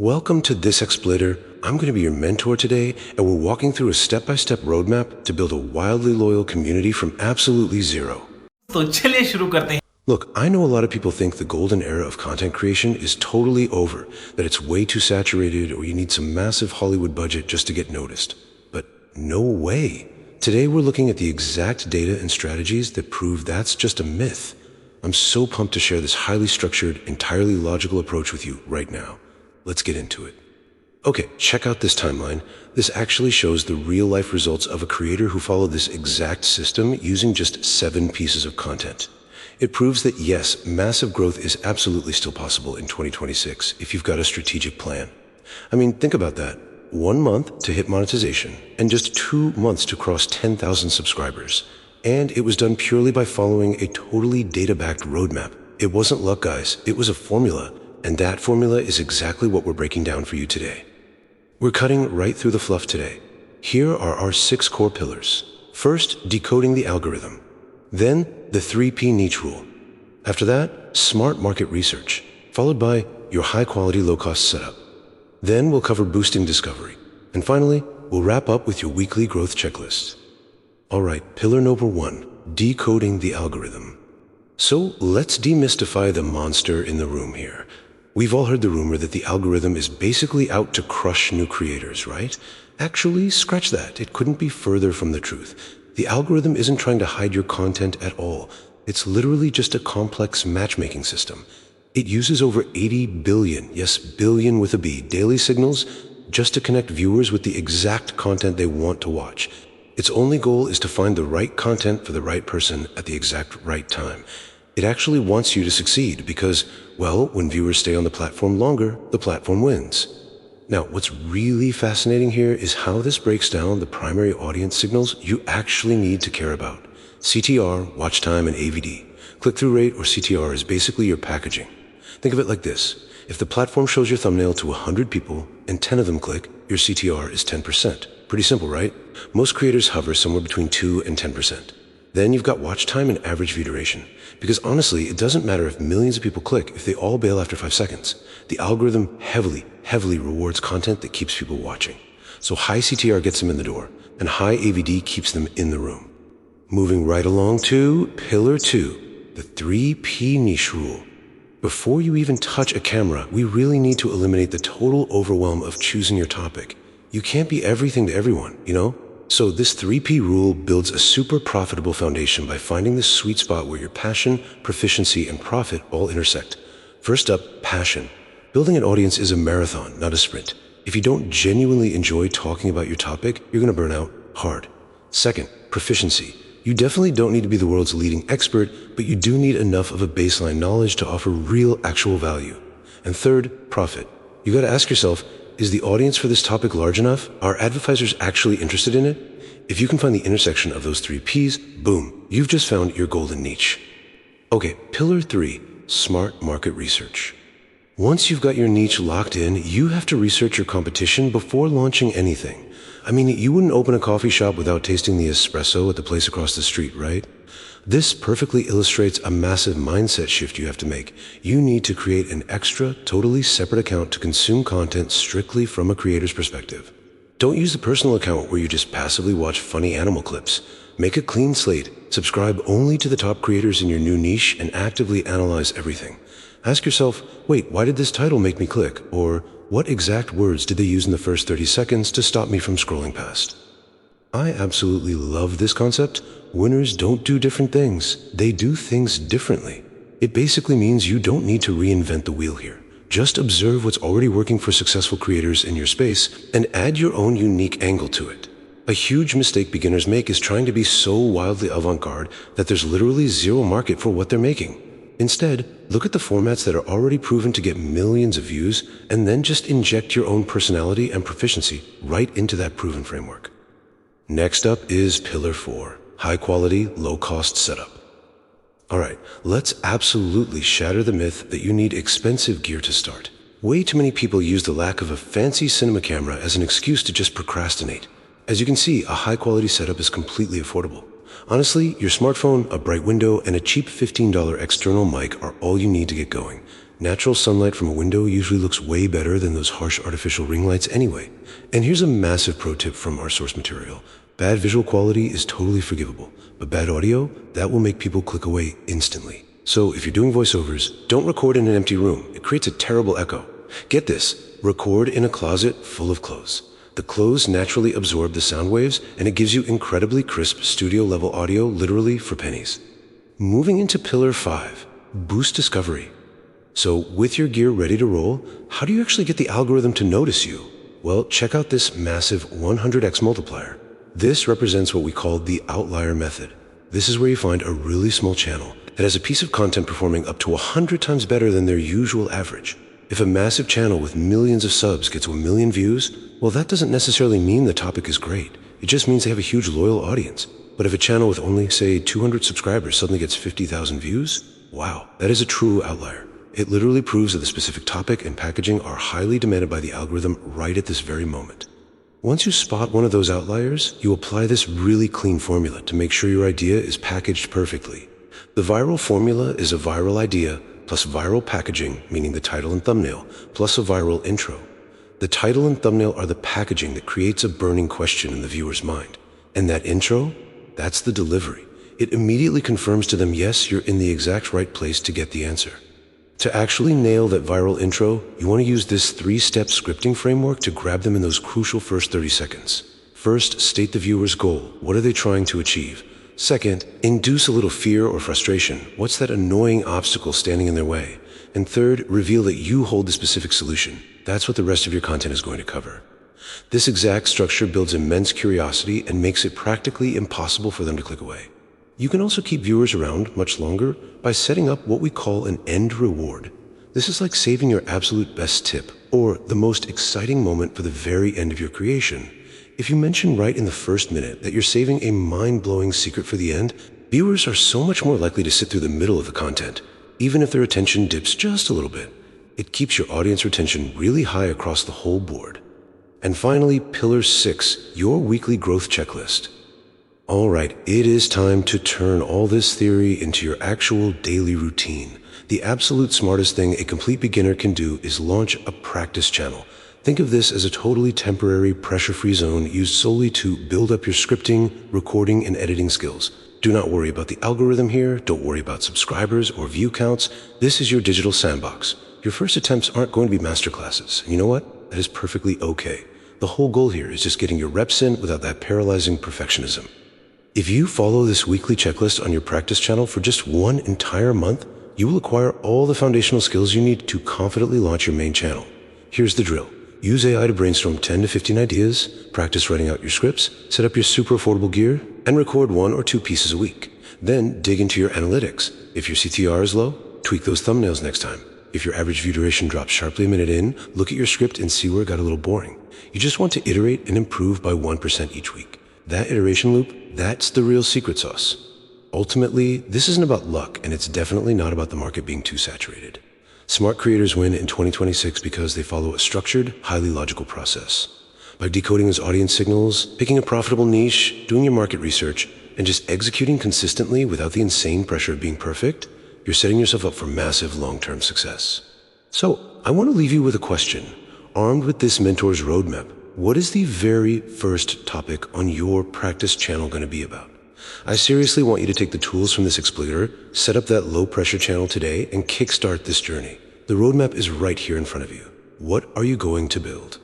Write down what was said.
Welcome to this Exploiter. I'm going to be your mentor today, and we're walking through a step-by-step roadmap to build a wildly loyal community from absolutely zero. तो चलिए शुरू करते हैं। Look, I know a lot of people think the golden era of content creation is totally over, that it's way too saturated or you need some massive Hollywood budget just to get noticed. But no way. Today we're looking at the exact data and strategies that prove that's just a myth. I'm so pumped to share this highly structured, entirely logical approach with you right now. Let's get into it. Okay, check out this timeline. This actually shows the real-life results of a creator who followed this exact system using just 7 pieces of content. It proves that yes, massive growth is absolutely still possible in 2026 if you've got a strategic plan. I mean, think about that. 1 month to hit monetization and just 2 months to cross 10,000 subscribers. And it was done purely by following a totally data-backed roadmap. It wasn't luck, guys. It was a formula. And that formula is exactly what we're breaking down for you today. We're cutting right through the fluff today. Here are our 6 core pillars. First, decoding the algorithm. Then, the 3P niche rule. After that, smart market research, followed by your high-quality, low-cost setup. Then we'll cover boosting discovery. And finally, we'll wrap up with your weekly growth checklist. All right, pillar number 1, decoding the algorithm. So let's demystify the monster in the room here. We've all heard the rumor that the algorithm is basically out to crush new creators, right? Actually, scratch that. It couldn't be further from the truth. The algorithm isn't trying to hide your content at all. It's literally just a complex matchmaking system. It uses over 80 billion, yes, billion with a B, daily signals just to connect viewers with the exact content they want to watch. Its only goal is to find the right content for the right person at the exact right time. It actually wants you to succeed because, well, when viewers stay on the platform longer, the platform wins. Now, what's really fascinating here is how this breaks down the primary audience signals you actually need to care about. CTR, watch time, and AVD. Click-through rate, or CTR, is basically your packaging. Think of it like this. If the platform shows your thumbnail to 100 people and 10 of them click, your CTR is 10%. Pretty simple, right? Most creators hover somewhere between 2 and 10%. Then you've got watch time and average view duration. Because honestly, it doesn't matter if millions of people click if they all bail after 5 seconds. The algorithm heavily rewards content that keeps people watching. So high CTR gets them in the door, and high AVD keeps them in the room. Moving right along to pillar 2, the 3P niche rule. Before you even touch a camera, we really need to eliminate the total overwhelm of choosing your topic. You can't be everything to everyone, you know? So this 3P rule builds a super profitable foundation by finding the sweet spot where your passion, proficiency, and profit all intersect. First up, passion. Building an audience is a marathon, not a sprint. If you don't genuinely enjoy talking about your topic, you're going to burn out hard. Second, proficiency. You definitely don't need to be the world's leading expert, but you do need enough of a baseline knowledge to offer real, actual value. And third, profit. You got to ask yourself, is the audience for this topic large enough? Are advertisers actually interested in it? If you can find the intersection of those 3 Ps, boom, you've just found your golden niche. Okay, pillar 3, smart market research. Once you've got your niche locked in, you have to research your competition before launching anything. I mean, you wouldn't open a coffee shop without tasting the espresso at the place across the street, right? This perfectly illustrates a massive mindset shift you have to make. You need to create an extra, totally separate account to consume content strictly from a creator's perspective. Don't use the personal account where you just passively watch funny animal clips. Make a clean slate, subscribe only to the top creators in your new niche, and actively analyze everything. Ask yourself, wait, why did this title make me click? Or what exact words did they use in the first 30 seconds to stop me from scrolling past? I absolutely love this concept. Winners don't do different things. They do things differently. It basically means you don't need to reinvent the wheel here. Just observe what's already working for successful creators in your space and add your own unique angle to it. A huge mistake beginners make is trying to be so wildly avant-garde that there's literally zero market for what they're making. Instead, look at the formats that are already proven to get millions of views and then just inject your own personality and proficiency right into that proven framework. Next up is pillar 4, high quality, low cost setup. All right, let's absolutely shatter the myth that you need expensive gear to start. Way too many people use the lack of a fancy cinema camera as an excuse to just procrastinate. As you can see, a high quality setup is completely affordable. Honestly, your smartphone, a bright window, and a cheap $15 external mic are all you need to get going. Natural sunlight from a window usually looks way better than those harsh artificial ring lights anyway. And here's a massive pro tip from our source material. Bad visual quality is totally forgivable, but bad audio, that will make people click away instantly. So if you're doing voiceovers, don't record in an empty room. It creates a terrible echo. Get this, record in a closet full of clothes. The clothes naturally absorb the sound waves, and it gives you incredibly crisp studio-level audio literally for pennies. Moving into Pillar 5, boost discovery. So with your gear ready to roll, how do you actually get the algorithm to notice you? Well, check out this massive 100x multiplier. This represents what we call the Outlier Method. This is where you find a really small channel that has a piece of content performing up to 100 times better than their usual average. If a massive channel with millions of subs gets 1 million views, well, that doesn't necessarily mean the topic is great. It just means they have a huge loyal audience. But if a channel with only, say, 200 subscribers suddenly gets 50,000 views, wow, that is a true outlier. It literally proves that the specific topic and packaging are highly demanded by the algorithm right at this very moment. Once you spot one of those outliers, you apply this really clean formula to make sure your idea is packaged perfectly. The viral formula is a viral idea plus viral packaging, meaning the title and thumbnail, plus a viral intro. The title and thumbnail are the packaging that creates a burning question in the viewer's mind. And that intro, that's the delivery. It immediately confirms to them, yes, you're in the exact right place to get the answer. To actually nail that viral intro, you want to use this 3-step scripting framework to grab them in those crucial first 30 seconds. First, state the viewer's goal. What are they trying to achieve? Second, induce a little fear or frustration. What's that annoying obstacle standing in their way? And third, reveal that you hold the specific solution. That's what the rest of your content is going to cover. This exact structure builds immense curiosity and makes it practically impossible for them to click away. You can also keep viewers around much longer by setting up what we call an end reward. This is like saving your absolute best tip or the most exciting moment for the very end of your creation. If you mention right in the first minute that you're saving a mind-blowing secret for the end, viewers are so much more likely to sit through the middle of the content, even if their attention dips just a little bit. It keeps your audience retention really high across the whole board. And finally, Pillar 6, your weekly growth checklist. All right, it is time to turn all this theory into your actual daily routine. The absolute smartest thing a complete beginner can do is launch a practice channel. Think of this as a totally temporary, pressure-free zone used solely to build up your scripting, recording, and editing skills. Do not worry about the algorithm here. Don't worry about subscribers or view counts. This is your digital sandbox. Your first attempts aren't going to be masterclasses. And you know what? That is perfectly okay. The whole goal here is just getting your reps in without that paralyzing perfectionism. If you follow this weekly checklist on your practice channel for just 1 entire month, you will acquire all the foundational skills you need to confidently launch your main channel. Here's the drill. Use AI to brainstorm 10 to 15 ideas, practice writing out your scripts, set up your super affordable gear, and record 1 or 2 pieces a week. Then dig into your analytics. If your CTR is low, tweak those thumbnails next time. If your average view duration drops sharply a minute in, look at your script and see where it got a little boring. You just want to iterate and improve by 1% each week. That iteration loop, that's the real secret sauce. Ultimately, this isn't about luck, and it's definitely not about the market being too saturated. Smart creators win in 2026 because they follow a structured, highly logical process. By decoding those audience signals, picking a profitable niche, doing your market research, and just executing consistently without the insane pressure of being perfect, you're setting yourself up for massive long-term success. So, I want to leave you with a question. Armed with this mentor's roadmap, what is the very first topic on your practice channel going to be about? I seriously want you to take the tools from this explicator, set up that low-pressure channel today, and kickstart this journey. The roadmap is right here in front of you. What are you going to build?